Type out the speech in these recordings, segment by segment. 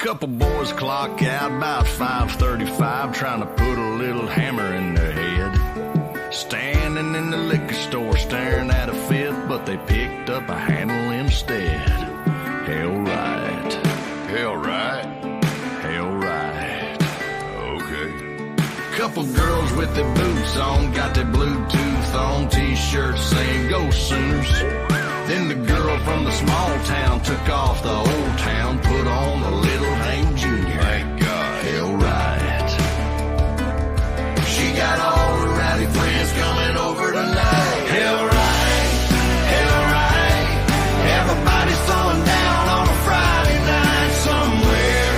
Couple boys clock out about 5:35, trying to put a little hammer in their head. Standing in the liquor store staring at a fifth, but they picked up a handle instead. Hell right. Hell right. Hell right. Okay. Couple girls with their boots on, got their Bluetooth on, t-shirts saying go Sooners. Then the girl from the small town took off the old town, put on a little Hank Jr. Thank God. Hell right. She got all her rowdy friends coming over tonight. Hell right. Hell right. Everybody's throwing down on a Friday night somewhere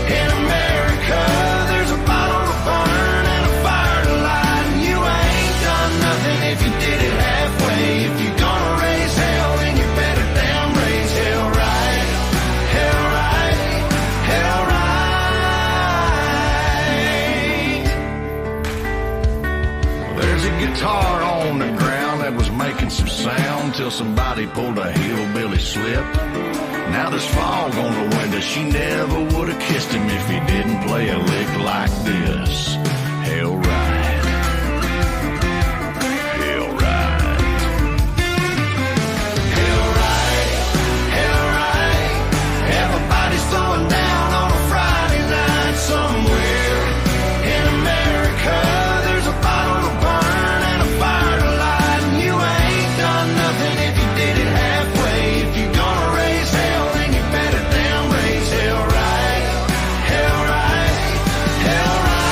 in America. There's a bottle to burn and a fire to light, and you ain't done nothing if you did it halfway. If you're gonna raise hell, then you better damn raise hell right. Hell right. Hell right. There's a guitar on the ground that was making some sound till somebody pulled a hillbilly slip. Now there's fog on the window. She never would have kissed him if he didn't play a lick like this. Hell right. Hell right. Hell right. Hell right. Everybody's throwing down on a Friday night somewhere in America. There's a bottle to burn and a fire to light, and you ain't done nothing if you did it halfway. If you're gonna raise hell, then you better damn raise hell right. Hell right. Hell right.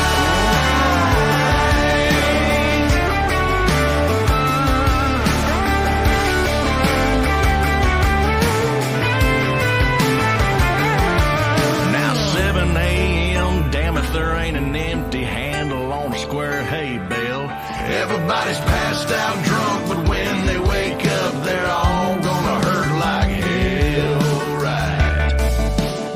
Now 7 a.m., damn if there ain't an empty handle on a square hay bale. Everybody's passed out drunk, but when they wake up, they're all gonna hurt like hell right.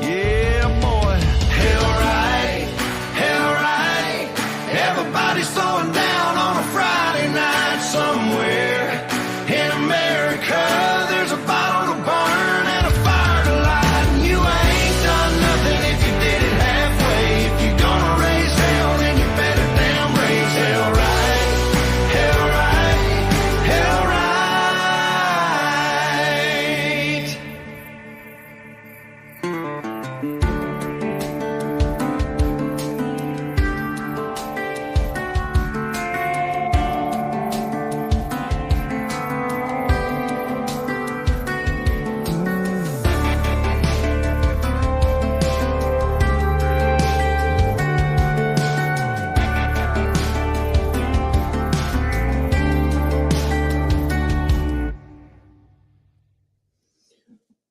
Yeah, boy. Hell right. Hell right. Everybody's throwing down on a Friday night somewhere in America. There's a bottle to burn and a fire to light, and you ain't done nothing if you did it halfway. If you're gonna raise hell, then you better damn raise hell right. Hell right. Hell right.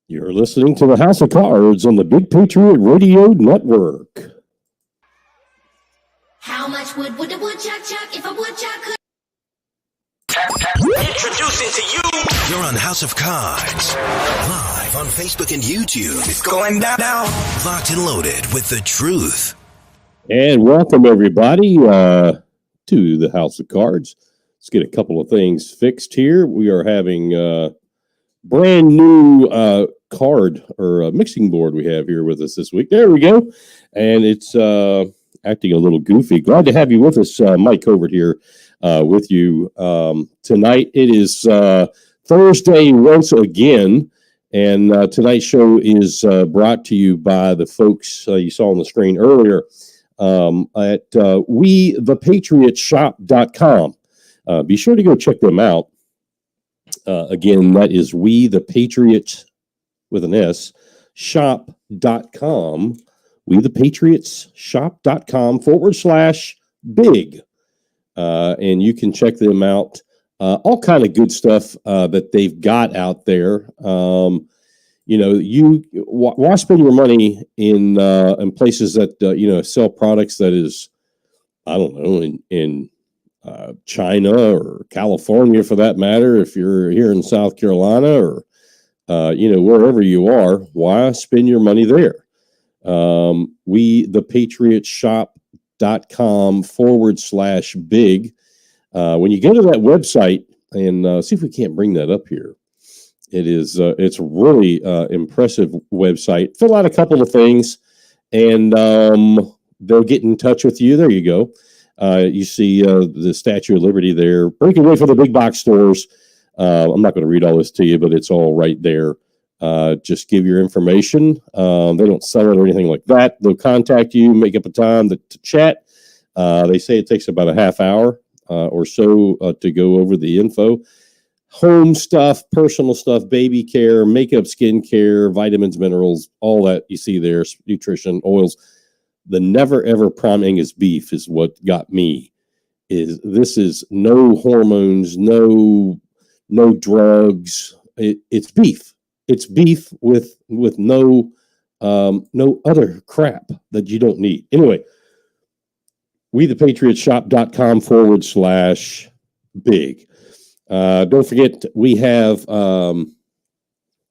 You're listening to the House of Cards on the Big Patriot Radio Network. How much wood would a woodchuck chuck if a woodchuck could? Introducing to you. You're on House of Cards. Live on Facebook and YouTube. It's going down. Locked and loaded with the truth. And welcome, everybody, to the House of Cards. Let's get a couple of things fixed here. We are having brand new card or mixing board we have here with us this week. There we go. And it's acting a little goofy. Glad to have you with us, Mike Covert here with you tonight. It is Thursday once again, and tonight's show is brought to you by the folks you saw on the screen earlier at WeThePatriotShop.com. Be sure to go check them out. Again, that is We the Patriots with an S shop.com. WeThePatriotsShop.com/big. And you can check them out. All kind of good stuff that they've got out there. You know, why spend your money in places that sell products that is, I don't know, in China or California for that matter. If you're here in South Carolina or wherever you are, why spend your money there? WeThePatriotsShop.com/big. When you go to that website and see if we can't bring that up here. It's a really impressive website. Fill out a couple of things. and they'll get in touch with you. There you go. You see the Statue of Liberty there. Break away from the big box stores. I'm not going to read all this to you, but it's all right there. Just give your information. They don't sell it or anything like that. They'll contact you, make up a time to chat. They say it takes about a half hour or so to go over the info. Home stuff, personal stuff, baby care, makeup, skin care, vitamins, minerals, all that you see there, nutrition, oils. The never ever prime Angus beef is what got me. This is no hormones, no drugs. It's beef. It's beef with no other crap that you don't need. Anyway, wethepatriotshop.com/big. Don't forget we have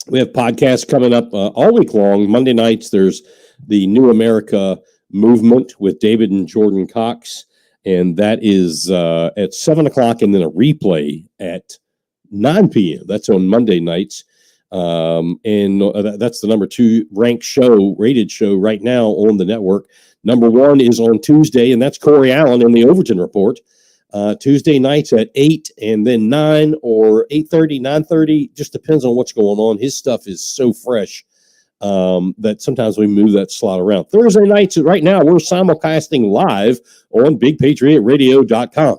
podcasts coming up all week long. Monday nights there's the New America Movement with David and Jordan Cox, and that is at 7:00, and then a replay at 9 p.m. That's on Monday nights. And that's the number 2 rated show right now on the network. Number 1 is on Tuesday, and that's Corey Allen in the Overton Report. Tuesday nights at 8 and then 9 or 8:30, 9:30, just depends on what's going on. His stuff is so fresh that sometimes we move that slot around. Thursday nights, right now, we're simulcasting live on BigPatriotRadio.com.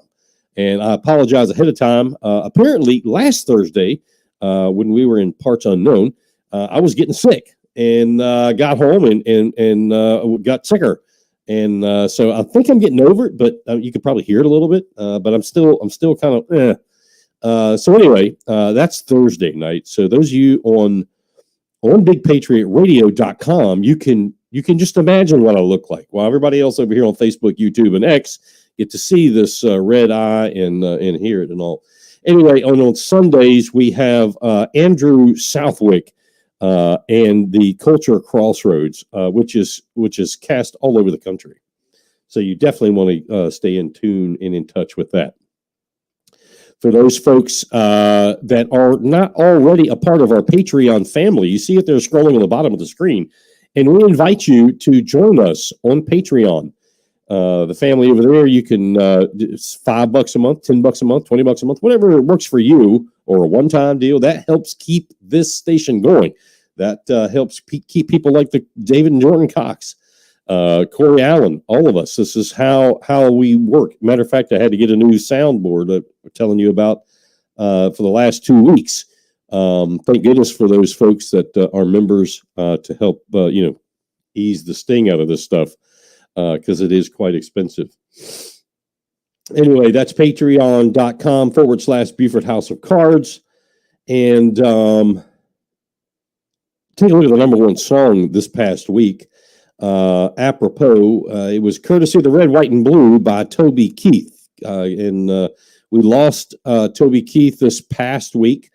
And I apologize ahead of time. Apparently, last Thursday, when we were in Parts Unknown, I was getting sick and got home and got sicker. And so I think I'm getting over it, but you could probably hear it a little bit. But I'm still kind of. So anyway, that's Thursday night. So those of you on BigPatriotRadio.com, you can just imagine what I look like. While everybody else over here on Facebook, YouTube, and X get to see this red eye and hear it and all. Anyway, on Sundays we have Andrew Southwick and the Culture Crossroads, which is cast all over the country. So you definitely want to stay in tune and in touch with that. For those folks that are not already a part of our Patreon family, you see it there scrolling on the bottom of the screen, and we invite you to join us on Patreon. The family over there, you can, it's $5 a month, $10 a month, $20 a month, whatever works for you, or a one-time deal. That helps keep this station going. That helps keep people like the David and Jordan Cox, Corey Allen, all of us. This is how we work. Matter of fact, I had to get a new soundboard I'm telling you about for the last 2 weeks. Thank goodness for those folks that are members to help, ease the sting out of this stuff. Because it is quite expensive. Anyway, that's patreon.com/Beaufort House of Cards. And take a look at the number 1 song this past week. Apropos, it was courtesy of the Red, White, and Blue by Toby Keith. And we lost Toby Keith this past week.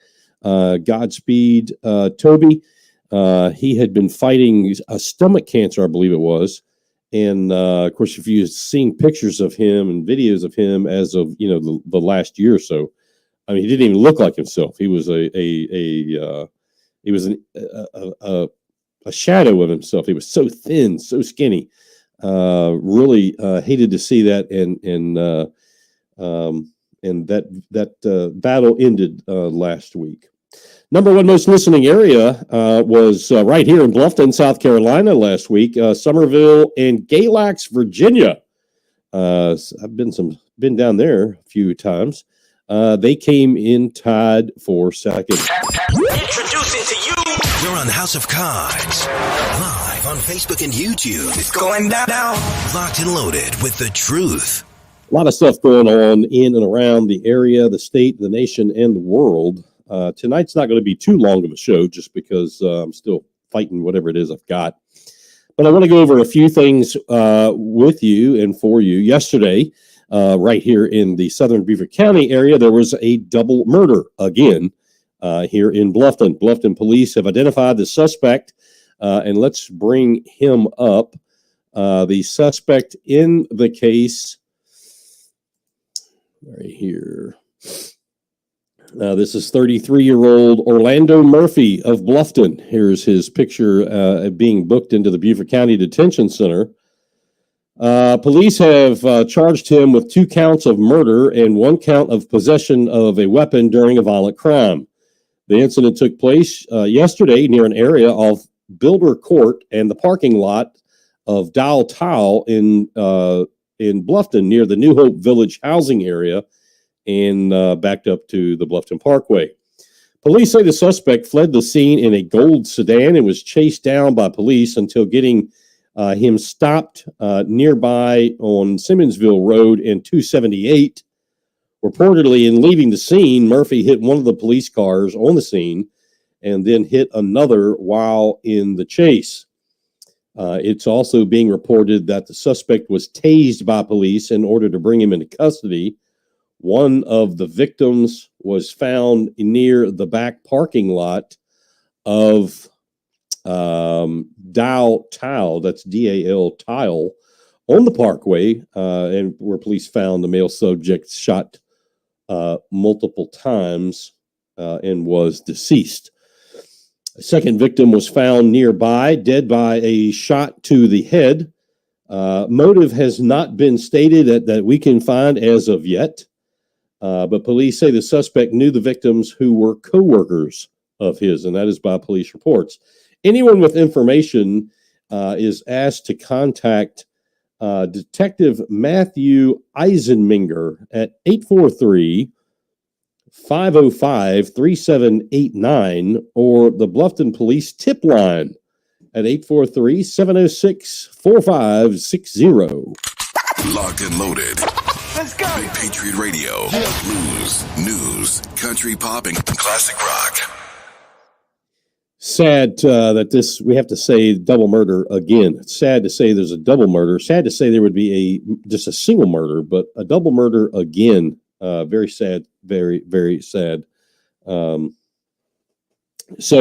Godspeed, Toby. He had been fighting a stomach cancer, I believe it was. And of course, if you've seen pictures of him and videos of him as of the last year or so, I mean, he didn't even look like himself. He was a shadow of himself. He was so thin, so skinny. Really hated to see that, and that battle ended last week. Number 1 most listening area was right here in Bluffton, South Carolina last week. Somerville and Galax, Virginia. I've been down there a few times. They came in tied for second. Introducing to you. You're on House of Cards. Live on Facebook and YouTube. It's going down. Locked and loaded with the truth. A lot of stuff going on in and around the area, the state, the nation, and the world. Tonight's not going to be too long of a show just because I'm still fighting whatever it is I've got. But I want to go over a few things with you and for you. Yesterday, right here in the southern Beaufort County area, there was a double murder again here in Bluffton. Bluffton police have identified the suspect, and let's bring him up. The suspect in the case right here. This is 33-year-old Orlando Murphy of Bluffton. Here's his picture being booked into the Beaufort County Detention Center. Police have charged him with 2 counts of murder and 1 count of possession of a weapon during a violent crime. The incident took place yesterday near an area of Builder Court and the parking lot of Dial Tile in Bluffton near the New Hope Village housing area and backed up to the Bluffton Parkway. Police say the suspect fled the scene in a gold sedan and was chased down by police until getting him stopped nearby on Simmonsville Road and 278. Reportedly, in leaving the scene, Murphy hit one of the police cars on the scene and then hit another while in the chase. It's also being reported that the suspect was tased by police in order to bring him into custody. One of the victims was found near the back parking lot of Dial Tile, that's D-A-L Tile, on the parkway, and where police found the male subject shot multiple times and was deceased. A second victim was found nearby, dead by a shot to the head. Motive has not been stated that we can find as of yet, but police say the suspect knew the victims who were co-workers of his, and that is by police reports. Anyone with information is asked to contact Detective Matthew Eisenminger at 843-505-3789 or the Bluffton Police tip line at 843-706-4560. Locked and loaded. Let's go. Big Patriot Radio. Blues, news, country pop, and classic rock. Sad that we have to say double murder again. It's sad to say there's a double murder. Sad to say there would be just a single murder, but a double murder again. Very sad, very, very sad. So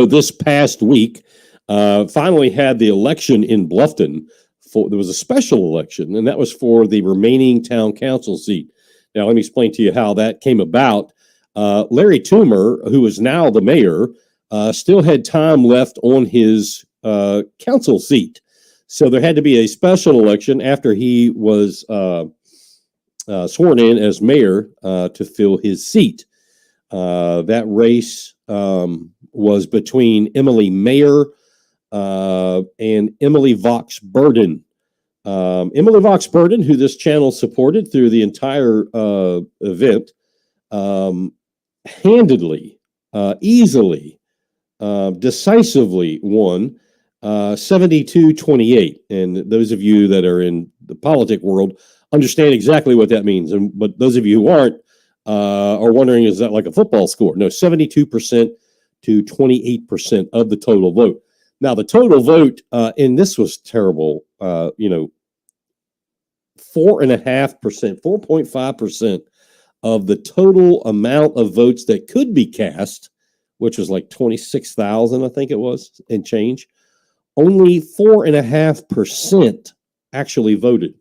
this past week, finally had the election in Bluffton. There was a special election, and that was for the remaining town council seat. Now, let me explain to you how that came about. Larry Toomer, who is now the mayor, still had time left on his council seat. So there had to be a special election after he was sworn in as mayor to fill his seat. That race was between Emily Mayer and Emily Vox Burden. Emily Vox Burden, who this channel supported through the entire event, handedly, easily, decisively won 72-28. And those of you that are in the politic world understand exactly what that means. But those of you who aren't are wondering, is that like a football score? No, 72% to 28% of the total vote. Now, the total vote, and this was terrible, 4.5% of the total amount of votes that could be cast, which was like 26,000, I think it was, and change. Only 4.5% actually voted.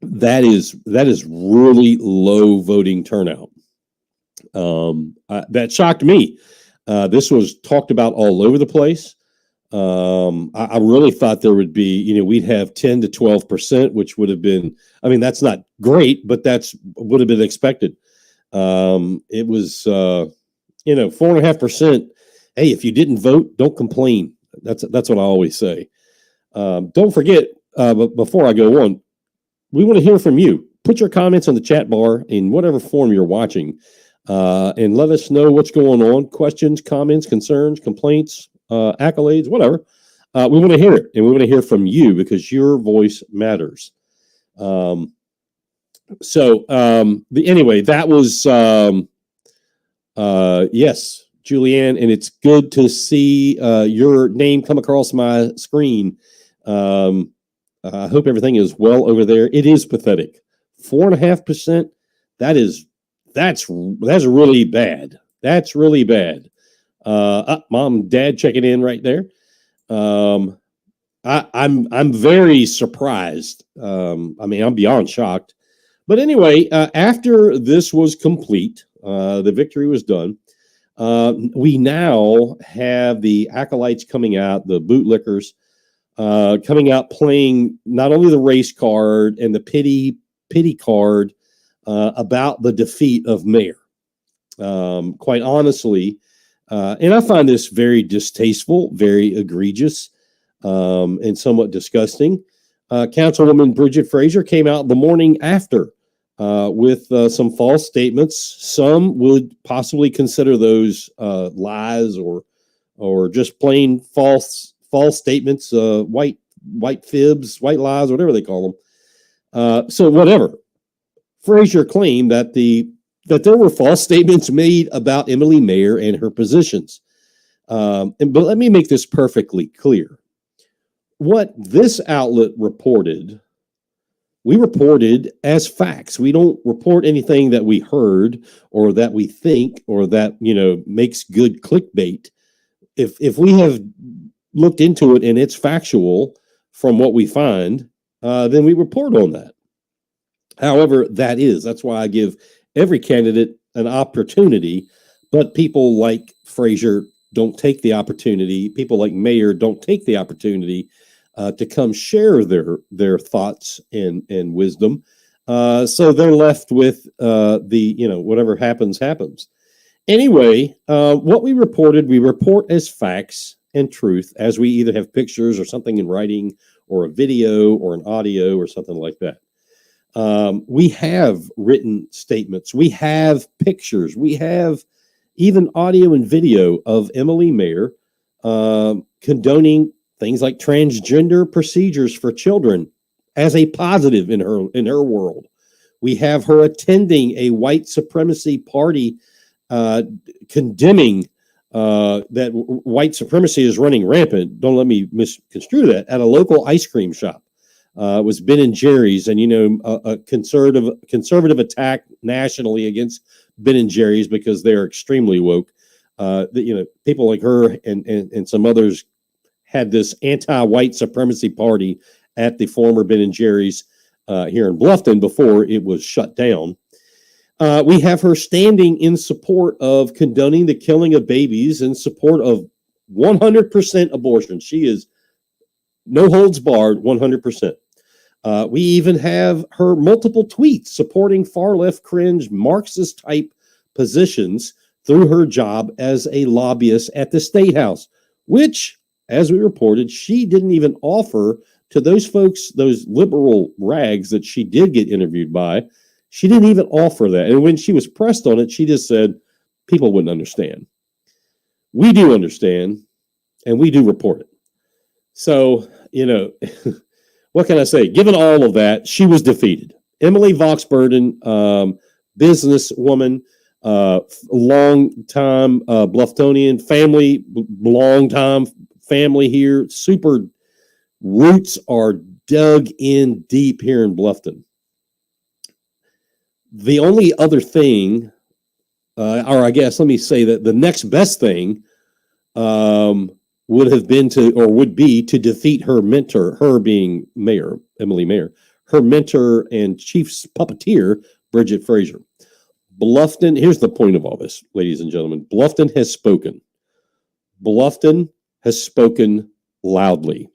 That is really low voting turnout. That shocked me. This was talked about all over the place. I really thought there would be, we'd have 10 to 12%, which would have been, that's not great, but would have been expected. It was, 4.5%. Hey, if you didn't vote, don't complain. That's what I always say. Don't forget, but before I go on, we want to hear from you. Put your comments on the chat bar in whatever form you're watching, and let us know what's going on. Questions, comments, concerns, complaints, accolades, whatever. We want to hear it, and we want to hear from you because your voice matters. Anyway, that was yes, Julianne, and it's good to see your name come across my screen. I hope everything is well over there. It is pathetic. 4.5%. That's really bad. That's really bad. Mom and Dad checking in right there. I'm very surprised. I'm beyond shocked. But anyway, after this was complete, The victory was done. We now have the acolytes coming out, the bootlickers coming out, playing not only the race card and the pity card about the defeat of Mayor. Quite honestly, and I find this very distasteful, very egregious, and somewhat disgusting. Councilwoman Bridget Frazier came out the morning after with some false statements. Some would possibly consider those lies or just plain false statements, white fibs, white lies, whatever they call them. So whatever. Frazier claimed that there were false statements made about Emily Mayer and her positions. But let me make this perfectly clear. What this outlet reported, we reported as facts. We don't report anything that we heard or that we think or that, makes good clickbait. If we have looked into it and it's factual from what we find, then we report on that. However, that's why I give every candidate an opportunity, but people like Frazier don't take the opportunity. People like Mayer don't take the opportunity to come share their thoughts and wisdom. So they're left with whatever happens. Anyway, what we report as facts and truth, as we either have pictures or something in writing or a video or an audio or something like that. We have written statements. We have pictures. We have even audio and video of Emily Mayer condoning things like transgender procedures for children as a positive in her world. We have her attending a white supremacy party, condemning that white supremacy is running rampant. Don't let me misconstrue that. At a local ice cream shop. It was Ben and Jerry's, and a conservative attack nationally against Ben and Jerry's because they're extremely woke. People like her and some others had this anti-white supremacy party at the former Ben and Jerry's here in Bluffton before it was shut down. We have her standing in support of condoning the killing of babies, in support of 100% abortion. She is no holds barred, 100%. We even have her multiple tweets supporting far left cringe Marxist type positions through her job as a lobbyist at the State House, which, as we reported, she didn't even offer to those folks, those liberal rags that she did get interviewed by. She didn't even offer that. And when she was pressed on it, she just said people wouldn't understand. We do understand, and we do report it. So, what can I say? Given all of that, she was defeated. Emily Voxburden, businesswoman, long-time Bluftonian family, long-time family here. Super roots are dug in deep here in Bluffton. The only other thing, or I guess let me say that the next best thing would be to defeat her mentor, her being Mayor, Emily Mayer, her mentor and chief puppeteer, Bridget Frazier. Bluffton, here's the point of all this, ladies and gentlemen. Bluffton has spoken. Bluffton has spoken loudly,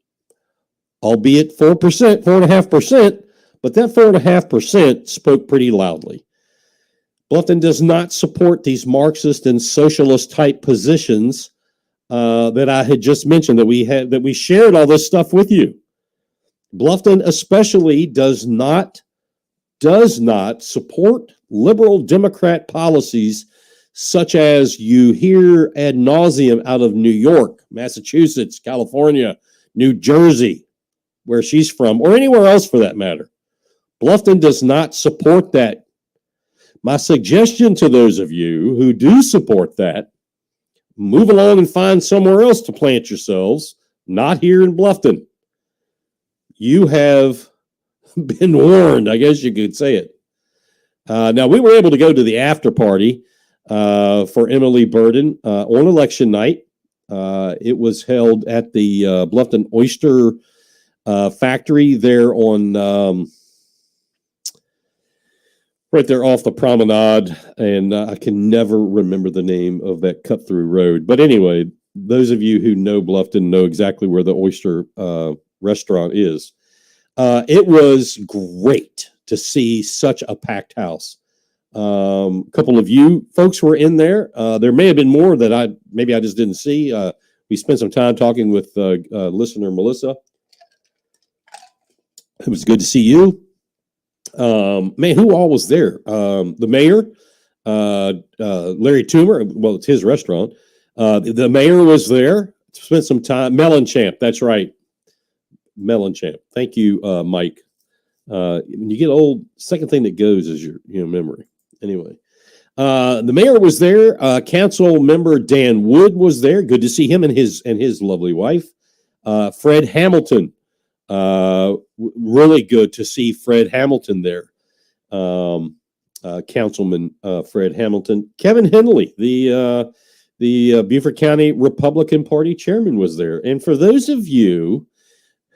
albeit 4%, 4.5%, but that 4.5% spoke pretty loudly. Bluffton does not support these Marxist and socialist type positions that I had just mentioned, that we shared all this stuff with you. Bluffton especially does not support liberal Democrat policies such as you hear ad nauseum out of New York, Massachusetts, California, New Jersey, where she's from, or anywhere else for that matter. Bluffton does not support that. My suggestion to those of you who do support that, move along and find somewhere else to plant yourselves, not here in Bluffton. You have been warned, I guess you could say it. Now, we were able to go to the after party for Emily Burden on election night. It was held at the Bluffton Oyster Factory there on right there off the promenade, and I can never remember the name of that cut through road. But anyway, those of you who know Bluffton know exactly where the Oyster restaurant is. It was great to see such a packed house. A couple of you folks were in there. There may have been more that I just didn't see. We spent some time talking with listener Melissa. It was good to see you. Man, who all was there? The mayor, Larry Toomer. Well, it's his restaurant. The mayor was there. Spent some time. Melonchamp. That's right. Melonchamp. Thank you, Mike. When you get old, second thing that goes is your memory. Anyway, the mayor was there. Council member Dan Wood was there. Good to see him and his lovely wife. Fred Hamilton. Really good to see Fred Hamilton there. Councilman Fred Hamilton. Kevin Henley, the Beaufort County Republican Party chairman, was there. And for those of you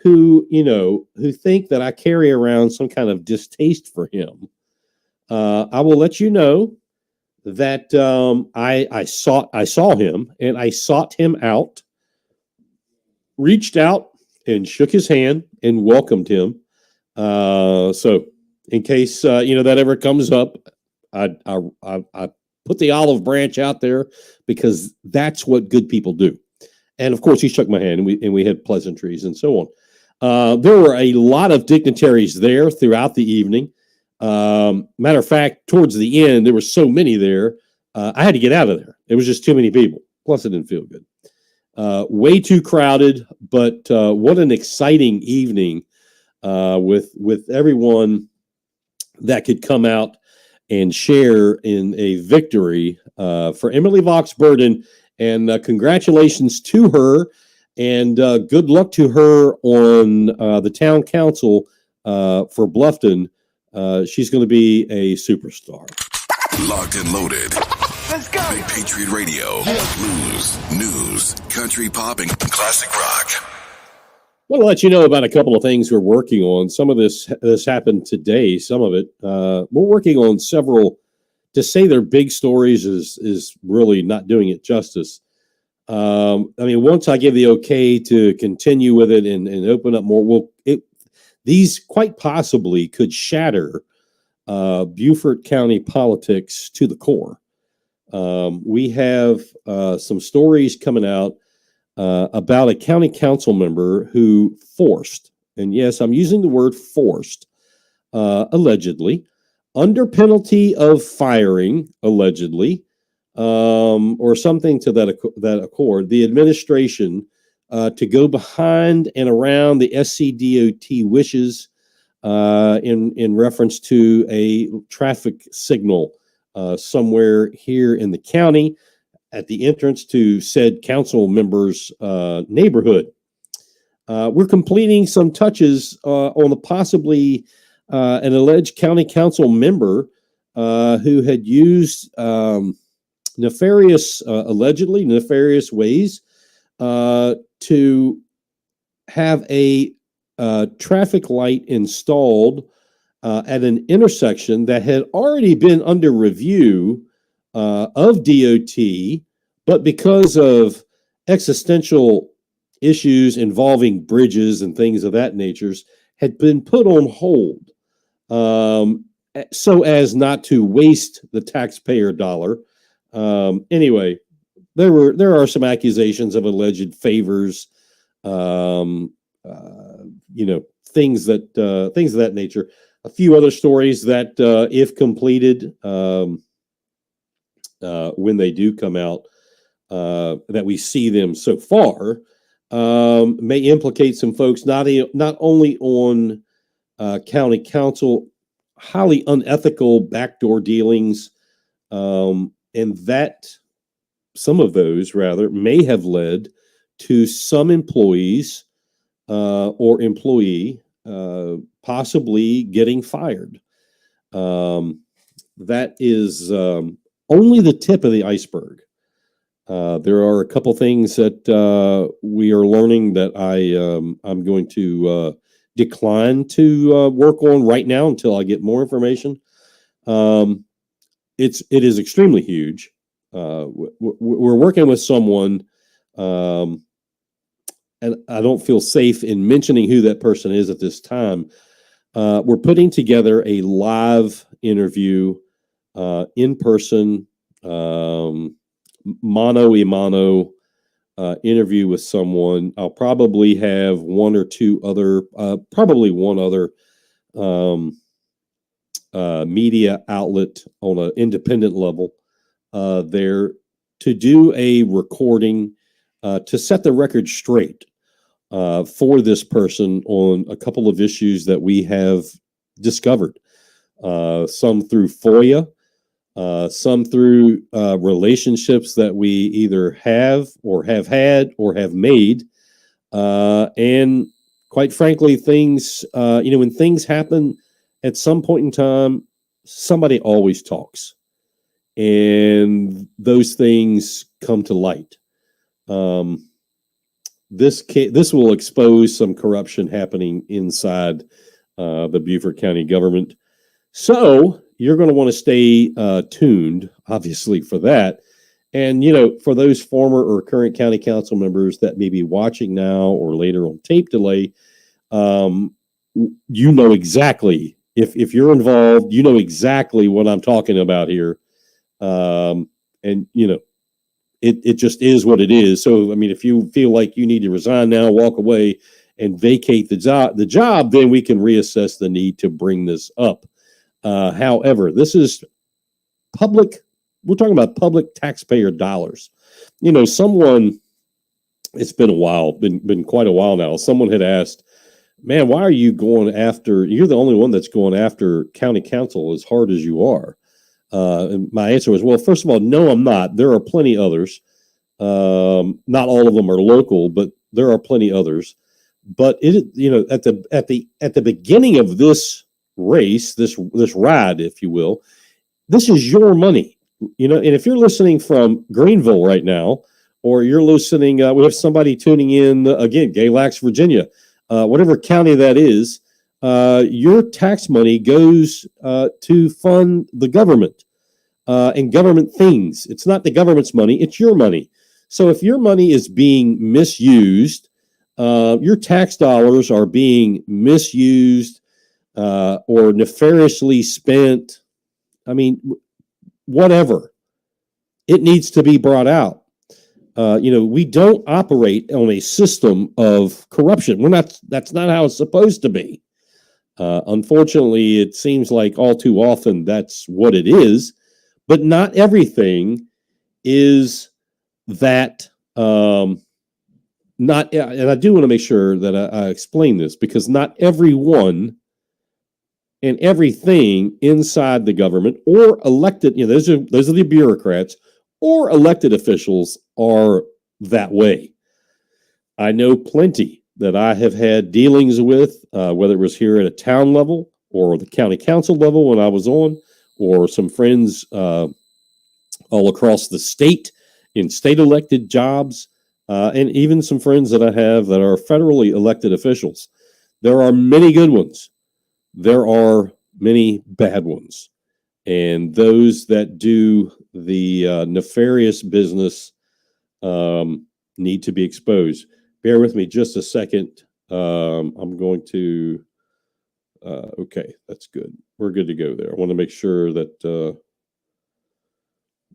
who think that I carry around some kind of distaste for him, I will let you know that I saw him and I sought him out, reached out and shook his hand and welcomed him. So in case that ever comes up, I put the olive branch out there because that's what good people do. And of course, he shook my hand and we had pleasantries and so on. There were a lot of dignitaries there throughout the evening. Matter of fact, towards the end, there were so many there, I had to get out of there. It was just too many people. Plus, it didn't feel good. Way too crowded, but what an exciting evening with everyone that could come out and share in a victory for Emily Vox Burden. And congratulations to her, and good luck to her on the town council for Bluffton. She's going to be a superstar. Locked and loaded. Let's go. Big Patriot Radio. Blues, news, country pop, and classic rock. I want to let you know about a couple of things we're working on. Some of this happened today. Some of it we're working on several. To say they're big stories is really not doing it justice. Once I give the okay to continue with it and open up more, these quite possibly could shatter Beaufort County politics to the core. We have some stories coming out about a county council member who forced, and yes, I'm using the word forced, allegedly, under penalty of firing, allegedly, or something to that accord, the administration to go behind and around the SCDOT wishes in reference to a traffic signal somewhere here in the county at the entrance to said council member's neighborhood. We're completing some touches on the possibly an alleged county council member who had used allegedly nefarious ways to have a traffic light installed at an intersection that had already been under review of DOT, but because of existential issues involving bridges and things of that nature, had been put on hold so as not to waste the taxpayer dollar. Anyway, there are some accusations of alleged favors, things of that nature. A few other stories that, if completed, when they do come out, that we see them so far, may implicate some folks not only on county council, highly unethical backdoor dealings, and that some of those rather may have led to some employees or employee possibly getting fired. That is only the tip of the iceberg. There are a couple things that we are learning that I'm going to decline to work on right now until I get more information. It is extremely huge. We're working with someone, and I don't feel safe in mentioning who that person is at this time. We're putting together a live interview, in person, mano a mano interview with someone. I'll probably have one or two other, probably one other media outlet on an independent level there to do a recording to set the record straight for this person on a couple of issues that we have discovered, some through FOIA, some through relationships that we either have or have had or have made, and quite frankly, things, when things happen at some point in time, somebody always talks, and those things come to light. This will expose some corruption happening inside the Beaufort County government. So you're going to want to stay tuned, obviously, for that. And, for those former or current county council members that may be watching now or later on tape delay, exactly, if you're involved, exactly what I'm talking about here. It just is what it is. So, if you feel like you need to resign now, walk away and vacate the job, then we can reassess the need to bring this up. However, this is public. We're talking about public taxpayer dollars. Someone, it's been a while, been quite a while now. Someone had asked, man, why are you going after, you're the only one that's going after county council as hard as you are. And my answer was, well, first of all, no, I'm not. There are plenty others. Not all of them are local, but there are plenty others. But at the beginning of this race, this ride, if you will, this is your money. And if you're listening from Greenville right now, or you're listening, we have somebody tuning in again, Galax, Virginia, whatever county that is. Your tax money goes to fund the government and government things. It's not the government's money, it's your money. So if your money is being misused, your tax dollars are being misused or nefariously spent, whatever, it needs to be brought out. We don't operate on a system of corruption. That's not how it's supposed to be. Unfortunately, it seems like all too often that's what it is, but not everything is that. And I do want to make sure that I explain this, because not everyone and everything inside the government or elected, those are the bureaucrats or elected officials are that way. I know plenty that I have had dealings with, whether it was here at a town level or the county council level when I was on, or some friends all across the state in state elected jobs, and even some friends that I have that are federally elected officials. There are many good ones. There are many bad ones. And those that do the nefarious business need to be exposed. Bear with me just a second. I'm going to, okay, that's good. We're good to go there. I want to make sure that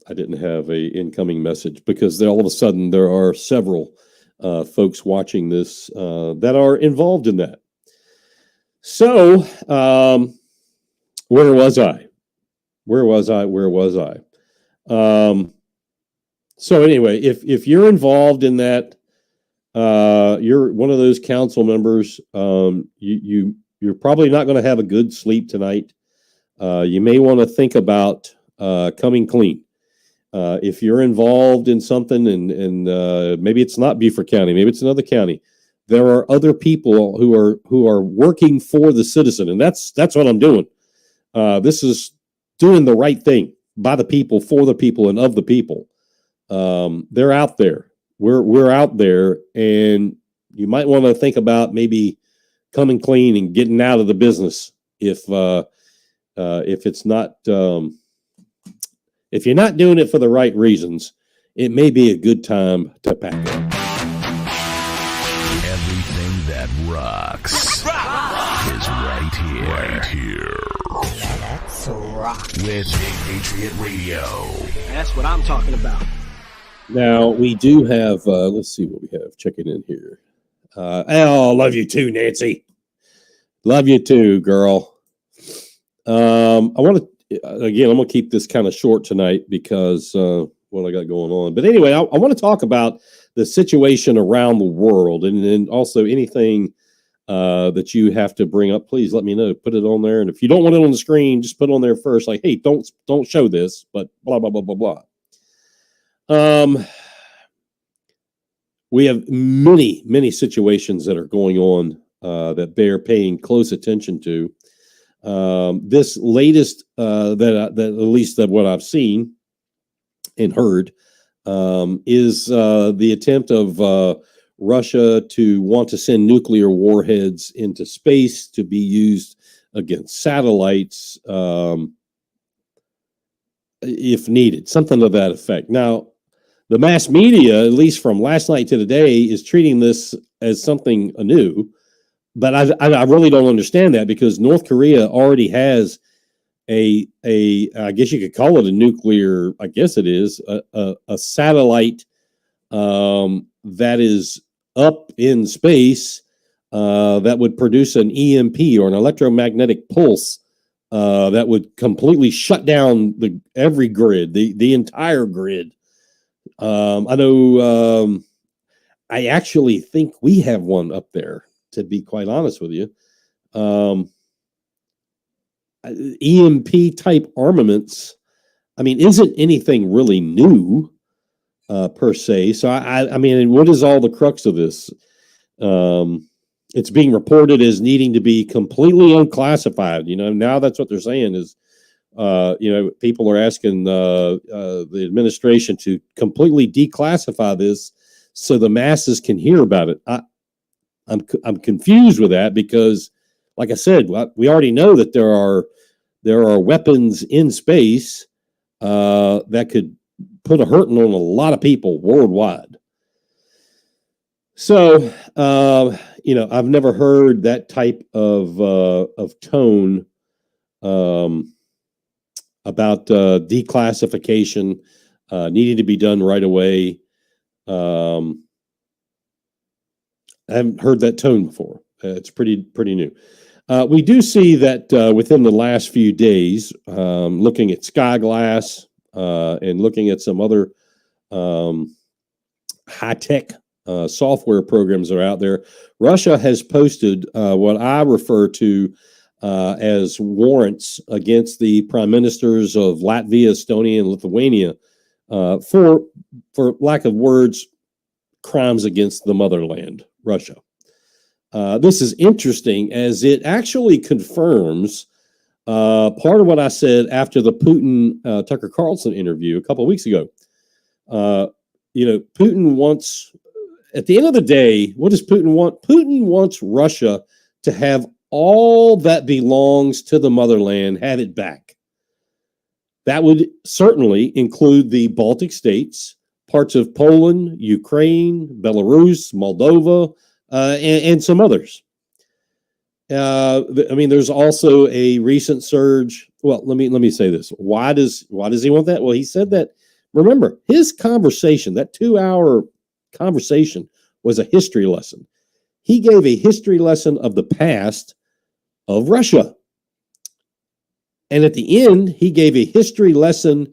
I didn't have a incoming message, because all of a sudden there are several folks watching this that are involved in that. So, where was I? So anyway, if you're involved in that, you're one of those council members, you're probably not going to have a good sleep tonight. You may want to think about coming clean. If you're involved in something, and maybe it's not Beaufort County, maybe it's another county, there are other people who are working for the citizen, and that's what I'm doing. This is doing the right thing by the people, for the people, and of the people. They're out there. We're out there, and you might want to think about maybe coming clean and getting out of the business if if it's not, if you're not doing it for the right reasons, it may be a good time to pack up. Everything that rocks is right here. Right here. Let's rock. With Big Patriot Radio. That's what I'm talking about. Now, we do have, let's see what we have checking in here. Love you too, Nancy. Love you too, girl. I want to, again, I'm going to keep this kind of short tonight because what I got going on. But anyway, I want to talk about the situation around the world and also anything that you have to bring up. Please let me know. Put it on there. And if you don't want it on the screen, just put it on there first. Like, hey, don't show this, but blah, blah, blah, blah, blah. We have many situations that are going on that bear paying close attention to. This latest that at least that what I've seen and heard is the attempt of Russia to want to send nuclear warheads into space to be used against satellites if needed, something to that effect. Now, the mass media, at least from last night to today, is treating this as something new. But I really don't understand that because North Korea already has I guess you could call it a nuclear, I guess it is, a satellite that is up in space that would produce an EMP or an electromagnetic pulse that would completely shut down every grid, the entire grid. I know I actually think we have one up there, to be quite honest with you. EMP type armaments, I mean, isn't anything really new per se. So I mean, what is all the crux of this? It's being reported as needing to be completely unclassified. Now that's what they're saying is, people are asking the administration to completely declassify this so the masses can hear about it. I'm confused with that because, like I said, we already know that there are weapons in space that could put a hurting on a lot of people worldwide. So, I've never heard that type of tone about declassification needing to be done right away. I haven't heard that tone before. It's pretty new. We do see that within the last few days, looking at Skyglass and looking at some other high-tech software programs that are out there, Russia has posted what I refer to as warrants against the prime ministers of Latvia, Estonia, and Lithuania for lack of words, crimes against the motherland, Russia. This is interesting as it actually confirms part of what I said after the Putin Tucker Carlson interview a couple of weeks ago. Putin wants, at the end of the day, what does Putin want? Putin wants Russia to have all that belongs to the motherland, have it back. That would certainly include the Baltic states, parts of Poland, Ukraine, Belarus, Moldova, and some others. There's also a recent surge. Well, let me say this. Why does he want that? Well, he said that. Remember, his conversation, that 2-hour conversation, was a history lesson. He gave a history lesson of the past of Russia. And at the end, he gave a history lesson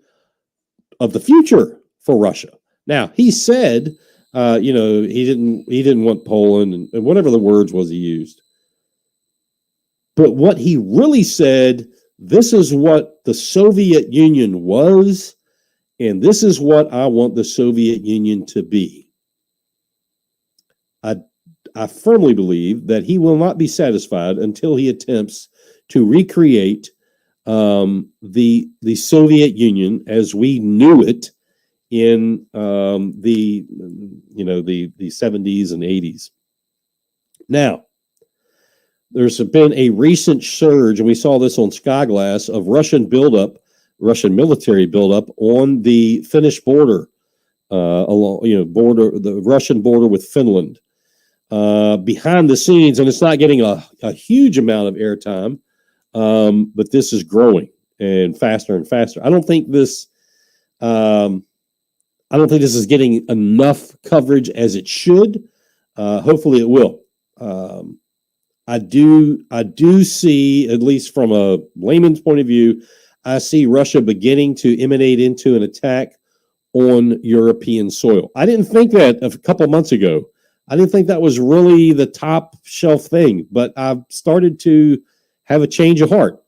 of the future for Russia. Now, he said, he didn't want Poland and whatever the words was he used. But what he really said, this is what the Soviet Union was, and this is what I want the Soviet Union to be. I firmly believe that he will not be satisfied until he attempts to recreate the Soviet Union as we knew it in the 70s and 80s. Now, there's been a recent surge, and we saw this on Skyglass, of Russian military buildup on the Finnish border, the Russian border with Finland. Behind the scenes, and it's not getting a huge amount of airtime, but this is growing and faster and faster. I don't think this is getting enough coverage as it should. Hopefully it will. I do see, at least from a layman's point of view, I see Russia beginning to emanate into an attack on European soil. I didn't think that a couple months ago. I didn't think that was really the top shelf thing, but I've started to have a change of heart.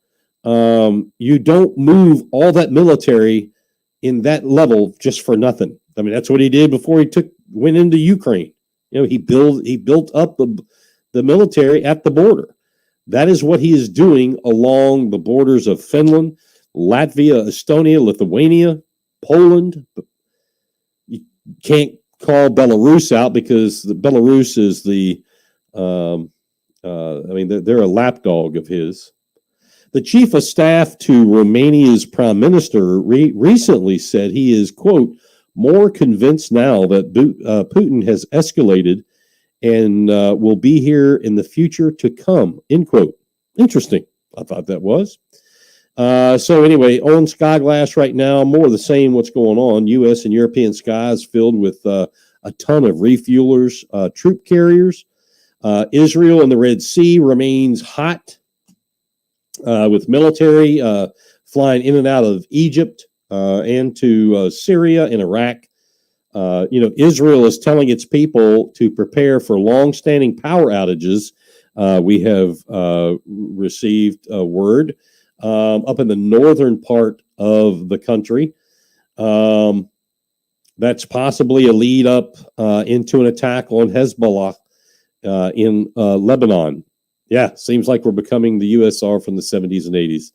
You don't move all that military in that level just for nothing. I mean, that's what he did before he went into Ukraine. He built up the military at the border. That is what he is doing along the borders of Finland, Latvia, Estonia, Lithuania, Poland. You can't call Belarus out because Belarus is they're a lapdog of his. The chief of staff to Romania's prime minister recently said he is, quote, more convinced now that Putin has escalated and will be here in the future to come, end quote. Interesting. I thought that was. So anyway, on Skyglass right now, more of the same what's going on. U.S. and European skies filled with a ton of refuelers, troop carriers. Israel and the Red Sea remains hot with military flying in and out of Egypt and to Syria and Iraq. Israel is telling its people to prepare for long-standing power outages. We have received a word up in the northern part of the country. That's possibly a lead up into an attack on Hezbollah in Lebanon. Yeah, seems like we're becoming the USSR from the 70s and 80s.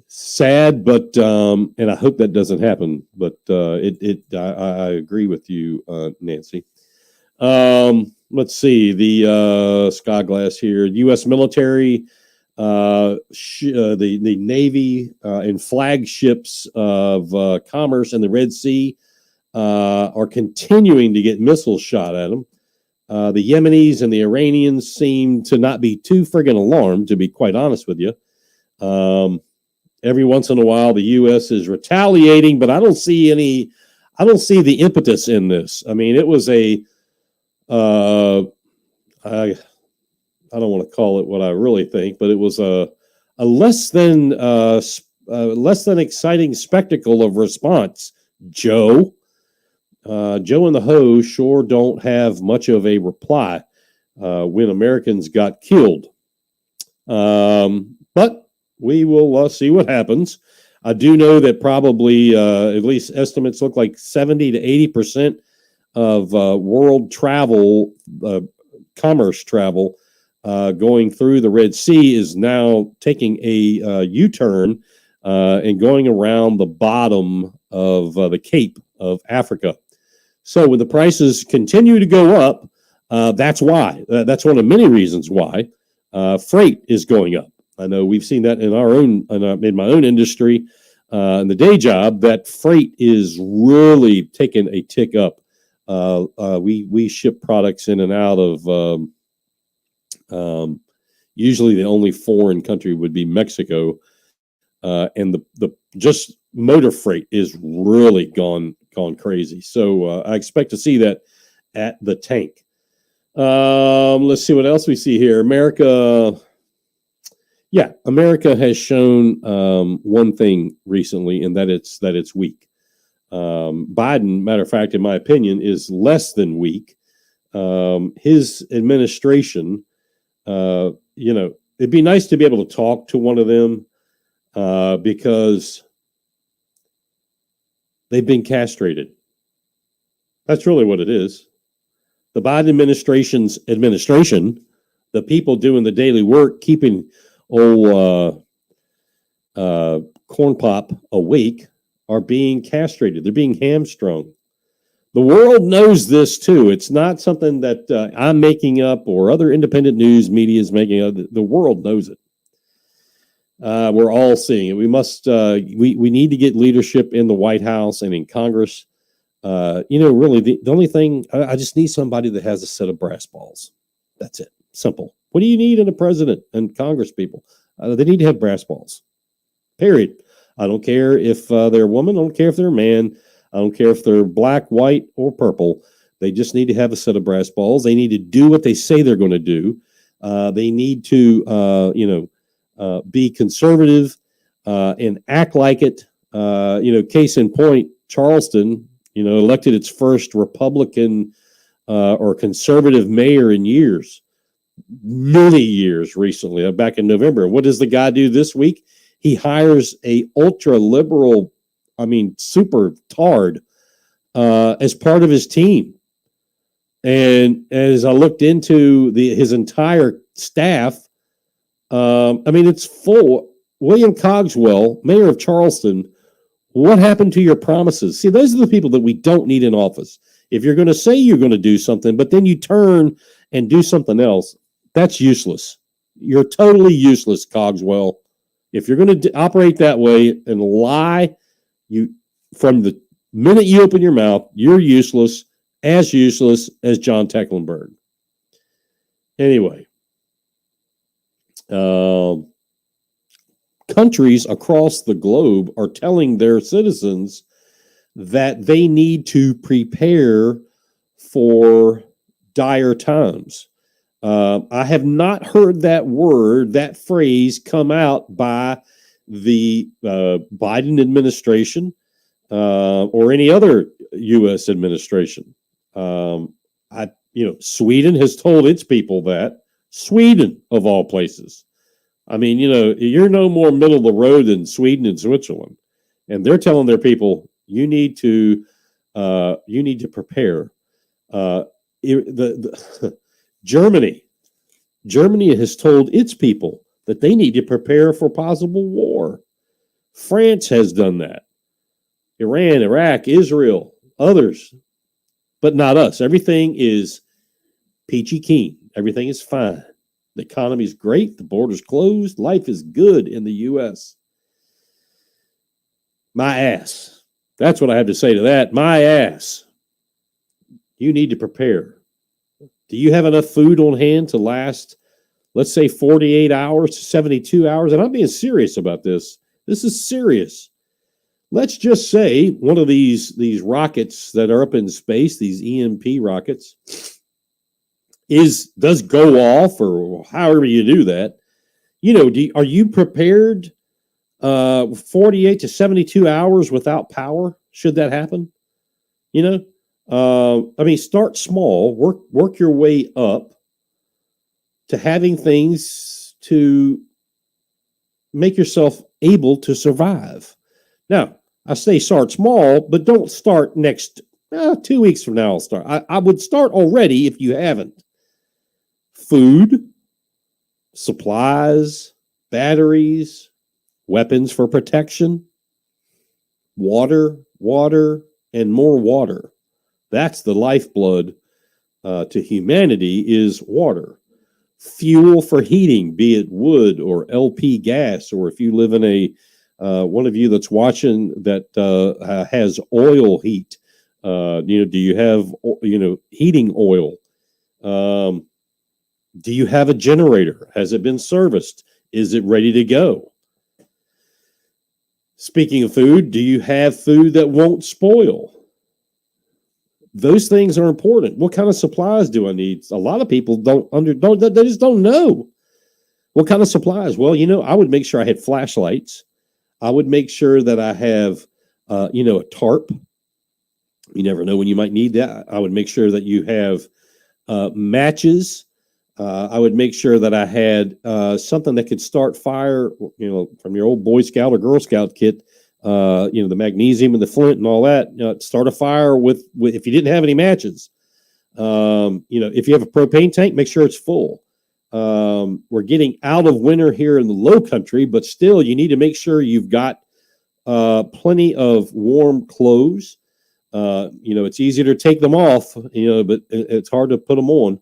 Sad, but and I hope that doesn't happen. But I agree with you, Nancy. Let's see the Skyglass here. U.S. military, the Navy and flagships of commerce in the Red Sea are continuing to get missiles shot at them. The Yemenis and the Iranians seem to not be too friggin' alarmed, to be quite honest with you. Every once in a while, the U.S. is retaliating, but I don't see the impetus in this. I mean, it was I don't want to call it what I really think, but it was a less than exciting spectacle of response. Joe and the Ho sure don't have much of a reply when Americans got killed. But we will see what happens. I do know that probably, at least estimates look like 70 to 80% of world travel, commerce travel, going through the Red Sea is now taking a U-turn and going around the bottom of the Cape of Africa. So when the prices continue to go up, that's why. That's one of many reasons why freight is going up. I know we've seen that in my own industry, in the day job, that freight is really taking a tick up. We ship products in and out of, usually the only foreign country would be Mexico. And the just motor freight is really gone crazy. So I expect to see that at the tank. Let's see what else we see here. America has shown one thing recently, and that it's weak. Biden, matter of fact, in my opinion, is less than weak. His administration, it'd be nice to be able to talk to one of them because they've been castrated. That's really what it is. The Biden administration, the people doing the daily work, keeping old corn pop awake, are being castrated. They're being hamstrung. The world knows this too. It's not something that I'm making up or other independent news media is making up. The world knows it. We're all seeing it. We must. We need to get leadership in the White House and in Congress. Really, the only thing I just need somebody that has a set of brass balls. That's it. Simple. What do you need in a president and Congress people? They need to have brass balls. Period. I don't care if they're a woman. I don't care if they're a man. I don't care if they're black, white, or purple. They just need to have a set of brass balls. They need to do what they say they're going to do. They need to, be conservative and act like it. Case in point, Charleston, elected its first Republican or conservative mayor in years, many years recently, back in November. What does the guy do this week? He hires a ultra liberal, super tard, as part of his team. And as I looked into his entire staff, it's full. William Cogswell, mayor of Charleston, what happened to your promises? See, those are the people that we don't need in office. If you're going to say you're going to do something, but then you turn and do something else, that's useless. You're totally useless, Cogswell. If you're going to operate that way and lie, from the minute you open your mouth, you're useless as John Tecklenburg. Anyway, countries across the globe are telling their citizens that they need to prepare for dire times. I have not heard that phrase come out by the Biden administration or any other U.S. administration. Sweden has told its people that. Sweden, of all places. You're no more middle of the road than Sweden and Switzerland. And they're telling their people, you need to prepare. Germany has told its people that they need to prepare for possible war. France has done that. Iran, Iraq, Israel, others, but not us. Everything is peachy keen. Everything is fine. The economy is great. The border's closed. Life is good in the U.S. My ass. That's what I have to say to that. My ass. You need to prepare. Do you have enough food on hand to last, let's say, 48 hours to 72 hours? And I'm being serious about this. This is serious. Let's just say one of these rockets that are up in space, these EMP rockets, does go off, or however you do that. Are you prepared 48 to 72 hours without power? Should that happen? Start small, work your way up to having things to make yourself able to survive. Now, I say start small, but don't start next 2 weeks from now. I'll start. I would start already if you haven't. Food, supplies, batteries, weapons for protection, water, and more water. That's the lifeblood to humanity is water. Fuel for heating, be it wood or LP gas, or if you live in a one of you that's watching that has oil heat, do you have heating oil? Do you have a generator? Has it been serviced? Is it ready to go? Speaking of food, do you have food that won't spoil? Those things are important. What kind of supplies do I need? A lot of people they just don't know. What kind of supplies? Well, I would make sure I had flashlights. I would make sure that I have, a tarp. You never know when you might need that. I would make sure that you have matches. I would make sure that I had something that could start fire, from your old Boy Scout or Girl Scout kit, the magnesium and the flint and all that. Start a fire with if you didn't have any matches. If you have a propane tank, make sure it's full. We're getting out of winter here in the low country, but still you need to make sure you've got plenty of warm clothes. It's easier to take them off, but it's hard to put them on,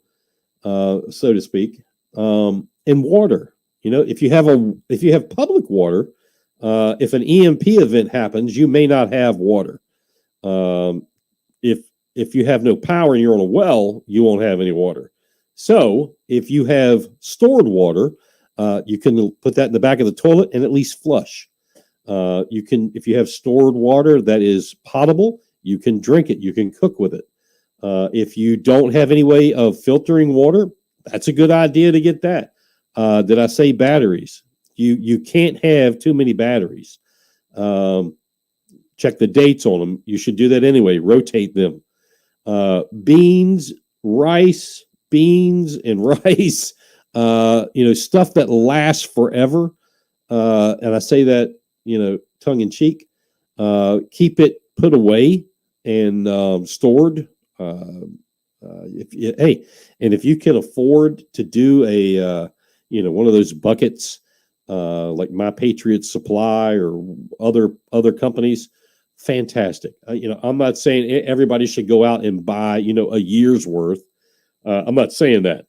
so to speak. And water, if you have public water, if an EMP event happens, you may not have water. If you have no power and you're on a well, you won't have any water. So if you have stored water, you can put that in the back of the toilet and at least flush. If you have stored water that is potable, you can drink it. You can cook with it. If you don't have any way of filtering water, that's a good idea to get that. Did I say batteries? You can't have too many batteries. Check the dates on them. You should do that anyway. Rotate them. Beans and rice, stuff that lasts forever. And I say that, tongue in cheek. Keep it put away and stored. If you can afford to do a, one of those buckets, like My Patriot Supply or other companies, fantastic. I'm not saying everybody should go out and buy, a year's worth. I'm not saying that.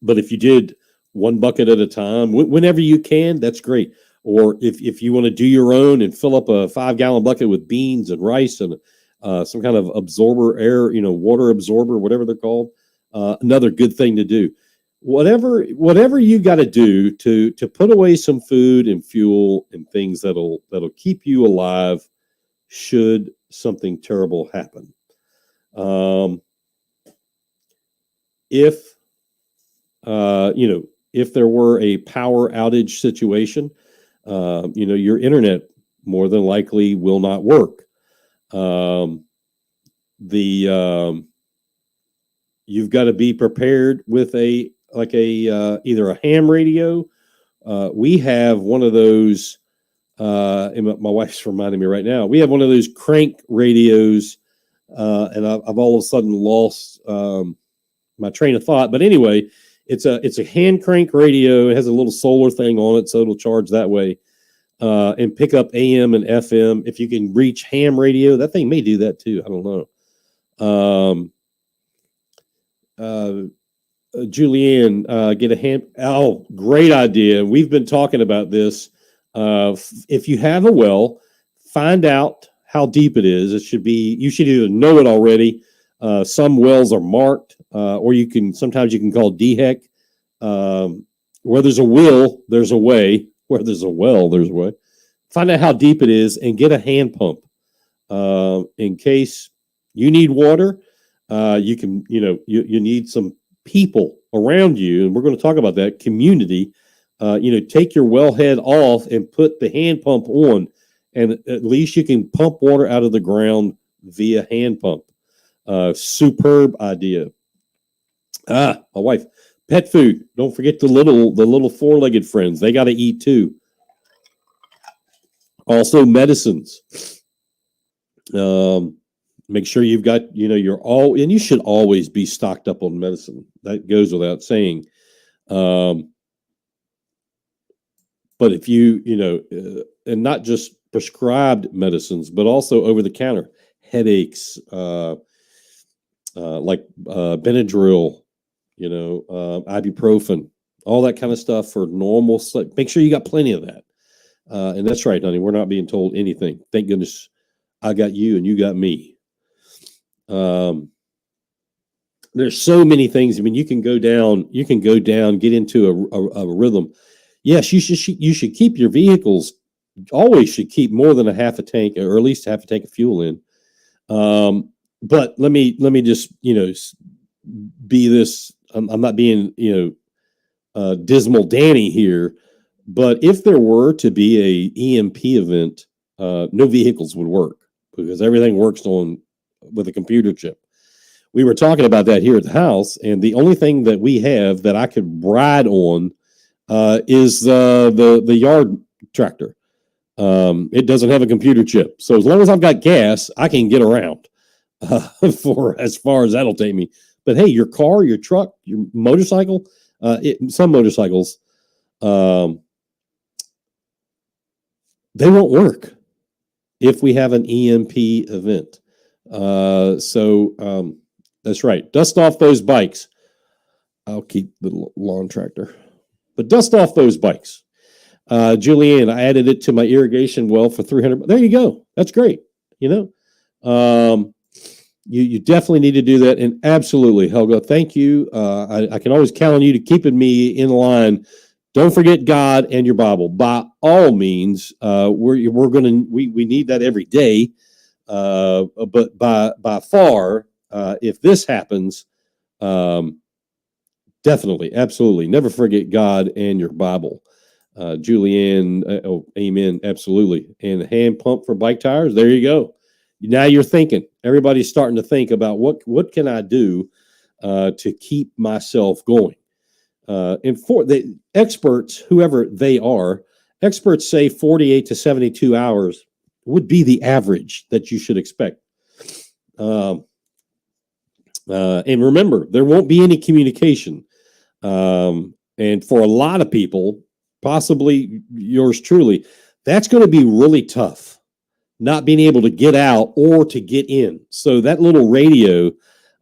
But if you did one bucket at a time, whenever you can, that's great. Or if you want to do your own and fill up a 5-gallon bucket with beans and rice and some kind of absorber, water absorber, whatever they're called, another good thing to do. Whatever you got to do to put away some food and fuel and things that'll keep you alive should something terrible happen. If there were a power outage situation, your internet more than likely will not work. You've got to be prepared with either a ham radio. We have one of those, and my wife's reminding me right now, we have one of those crank radios, and I've all of a sudden lost my train of thought. But anyway, it's a hand crank radio. It has a little solar thing on it, so it'll charge that way, and pick up AM and FM. If you can reach ham radio, that thing may do that too. I don't know. Julianne, get a ham. Oh, great idea. We've been talking about this. If you have a well, find out how deep it is. You should either know it already. Some wells are marked, or sometimes you can call DHEC. Where there's a will, there's a way. Where there's a well, there's a way. Find out how deep it is and get a hand pump. In case you need water, you need some people around you, and we're going to talk about that community. Take your wellhead off and put the hand pump on, and at least you can pump water out of the ground via hand pump. Superb idea. My wife, pet food. Don't forget the little 4-legged friends. They got to eat too. Also medicines. Make sure you've got, and you should always be stocked up on medicine. That goes without saying. But if and not just prescribed medicines, but also over the counter, headaches, like Benadryl, ibuprofen, all that kind of stuff for normal sleep. Make sure you got plenty of that. And that's right, honey. We're not being told anything. Thank goodness I got you and you got me. There's so many things. I mean, you can go down, get into a rhythm. Yes, you should keep your vehicles, always should keep more than a half a tank, or at least half a tank of fuel in. But let me just, be this, I'm not being, dismal Danny here, but if there were to be a EMP event, no vehicles would work because everything works with a computer chip. We were talking about that here at the house, and the only thing that we have that I could ride on is the yard tractor. It doesn't have a computer chip, so as long as I've got gas, I can get around for as far as that'll take me. But hey, your car, your truck, your motorcycle, some motorcycles, they won't work if we have an EMP event. So that's right. Dust off those bikes. I'll keep the lawn tractor, but dust off those bikes. Julianne, I added it to my irrigation well for 300. There you go. That's great. You definitely need to do that. And absolutely, Helga, thank you. I can always count on you to keeping me in line. Don't forget God and your Bible. By all means, we need that every day. But by far, if this happens, definitely, absolutely, never forget God and your Bible. Julianne, amen, absolutely. And a hand pump for bike tires. There you go. Now you're thinking. Everybody's starting to think about what can I do to keep myself going. And for the experts, whoever they are, experts say 48 to 72 hours would be the average that you should expect. And remember, there won't be any communication. And for a lot of people, possibly yours truly, that's going to be really tough, not being able to get out or to get in. So that little radio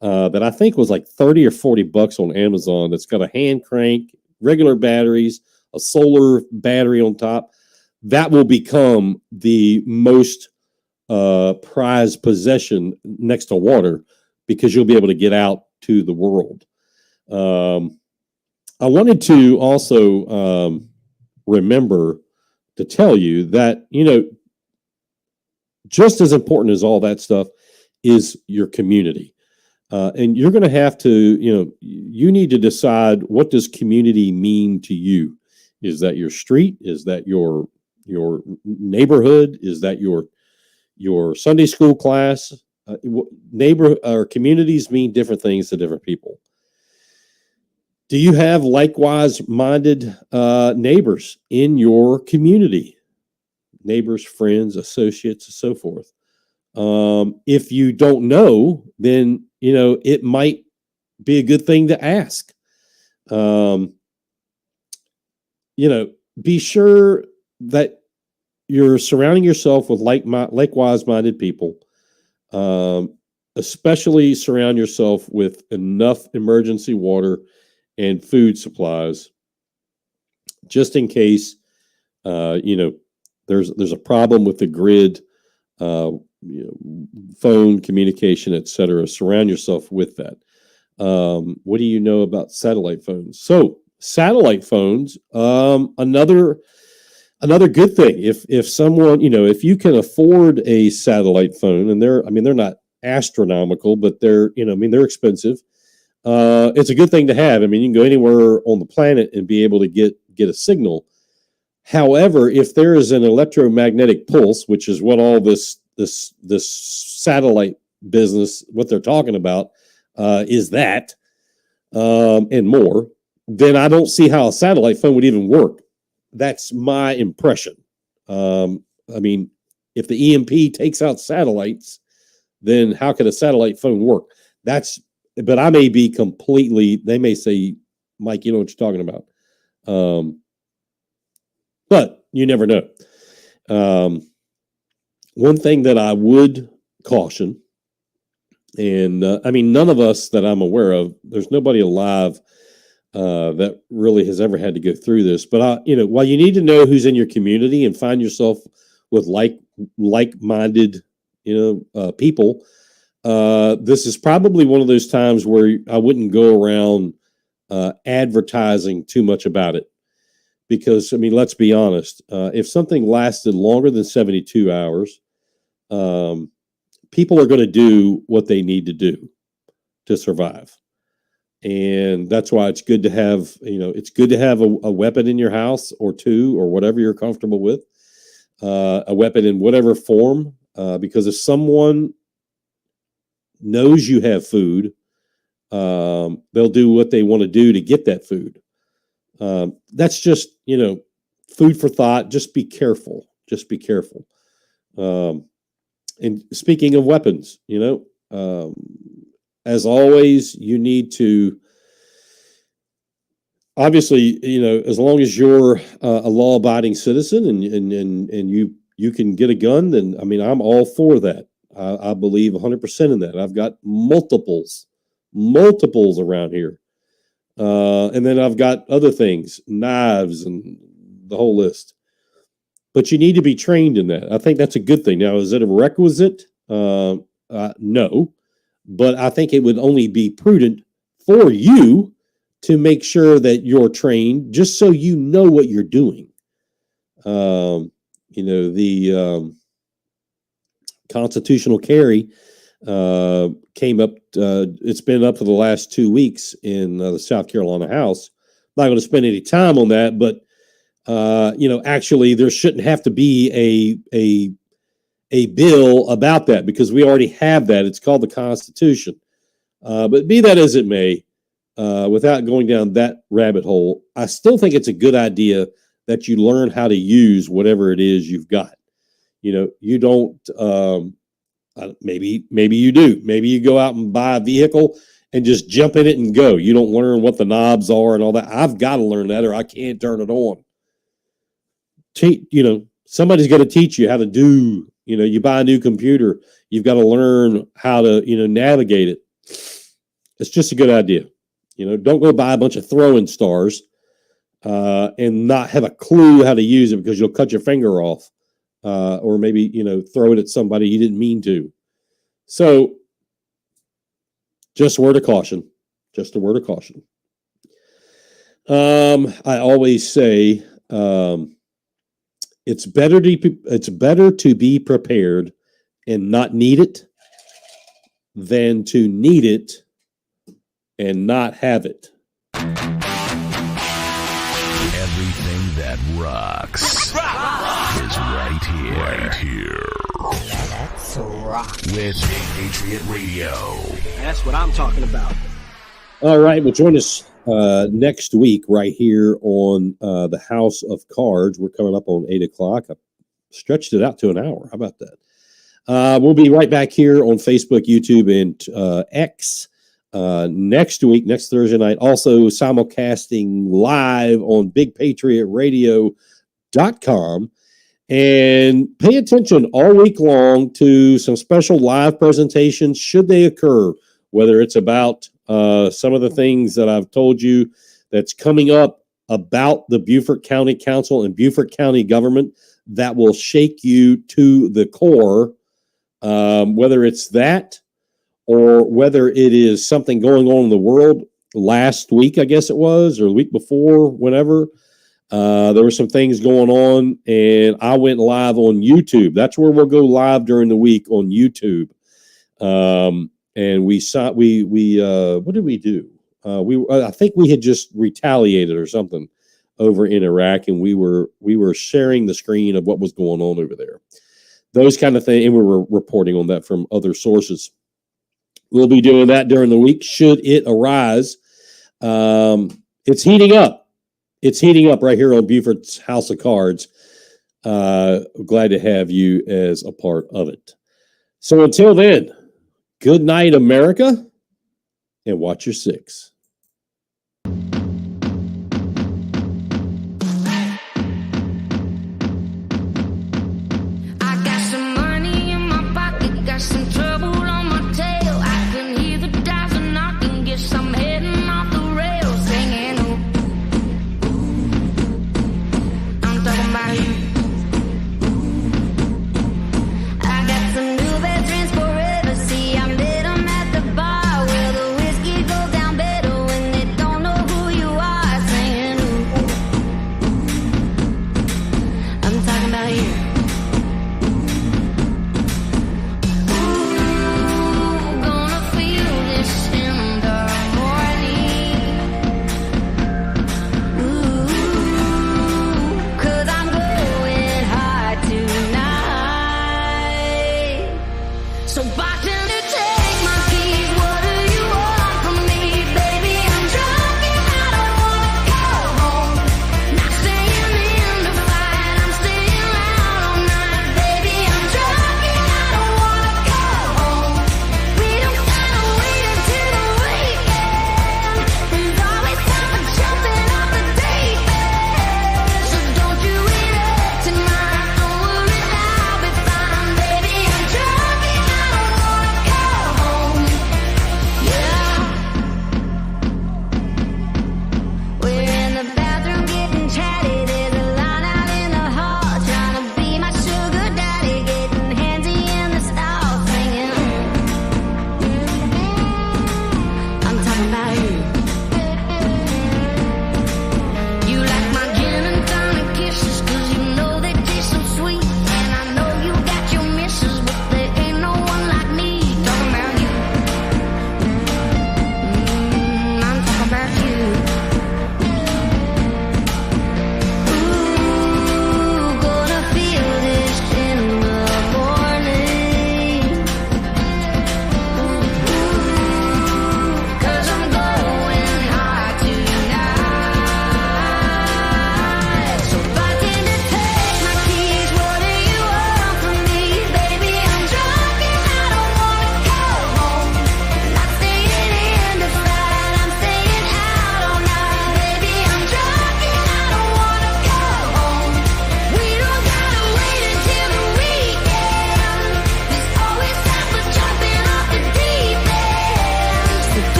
that I think was like 30 or 40 bucks on Amazon, that's got a hand crank, regular batteries, a solar battery on top, that will become the most prized possession next to water, because you'll be able to get out to the world. I wanted to also remember to tell you that, just as important as all that stuff is your community. And you're going to have to, you need to decide, what does community mean to you? Is that your street? Is that your neighborhood? Is that your Sunday school class? Neighbor or communities mean different things to different people. Do you have likewise minded neighbors in your community? Neighbors, friends, associates, and so forth. If you don't know, then, it might be a good thing to ask. Be sure that you're surrounding yourself with likewise minded people. Especially surround yourself with enough emergency water and food supplies, just in case, there's a problem with the grid, phone communication, etc. Surround yourself with that. What do you know about satellite phones? So satellite phones, another good thing. If someone, if you can afford a satellite phone, and they're not astronomical, but they're expensive. It's a good thing to have. You can go anywhere on the planet and be able to get a signal. However, if there is an electromagnetic pulse, which is what all this satellite business, what they're talking about, is that, and more, then I don't see how a satellite phone would even work. That's my impression. If the EMP takes out satellites, then how could a satellite phone work? But I may be they may say, Mike, you know what you're talking about. But you never know. One thing that I would caution, and none of us that I'm aware of, there's nobody alive that really has ever had to go through this. But while you need to know who's in your community and find yourself with like-minded, people, this is probably one of those times where I wouldn't go around advertising too much about it. Because, let's be honest, if something lasted longer than 72 hours, people are going to do what they need to do to survive. And that's why it's good to have, a weapon in your house, or two, or whatever you're comfortable with, a weapon in whatever form, because if someone knows you have food, they'll do what they want to do to get that food. That's just, food for thought. Just be careful. And speaking of weapons, as always, you need to, obviously, as long as you're a law-abiding citizen and you can get a gun, then, I mean, I'm all for that. I believe 100% in that. I've got multiples around here. And then I've got other things, knives and the whole list. But you need to be trained in that. I think that's a good thing. Now, is it a requisite? No. But I think it would only be prudent for you to make sure that you're trained, just so you know what you're doing. The constitutional carry came up. It's been up for the last 2 weeks in the South Carolina House. I'm not going to spend any time on that, but actually, there shouldn't have to be a bill about that, because we already have that. It's called the Constitution. But be that as it may, without going down that rabbit hole, I still think it's a good idea that you learn how to use whatever it is you've got. You don't, maybe you do. Maybe you go out and buy a vehicle and just jump in it and go. You don't learn what the knobs are and all that. I've got to learn that, or I can't turn it on. Somebody's got to teach you how to do, you buy a new computer, you've got to learn how to, navigate it. It's just a good idea. Don't go buy a bunch of throwing stars and not have a clue how to use it, because you'll cut your finger off, or maybe, throw it at somebody you didn't mean to. So just a word of caution. I always say, it's better to be prepared and not need it than to need it and not have it. Everything that rocks is right here. Let's rock. With Patriot Radio. That's what I'm talking about. All right, well, join us next week right here on the House of Cards. We're coming up on 8 o'clock. I stretched it out to an hour. How about that? We'll be right back here on Facebook, YouTube, and X next week, next Thursday night. Also simulcasting live on BigPatriotRadio.com. And pay attention all week long to some special live presentations, should they occur, whether it's about some of the things that I've told you that's coming up about the Beaufort County Council and Beaufort County government that will shake you to the core, whether it's that or whether it is something going on in the world. Last week, I guess it was, or the week before, whenever, there were some things going on, and I went live on YouTube. That's where we'll go live during the week, on YouTube. And we saw, what did we do? I think we had just retaliated or something over in Iraq, and we were sharing the screen of what was going on over there. Those kind of things, and we were reporting on that from other sources. We'll be doing that during the week, should it arise. It's heating up. It's heating up right here on Beaufort's House of Cards. Glad to have you as a part of it. So until then, good night, America, and watch your six.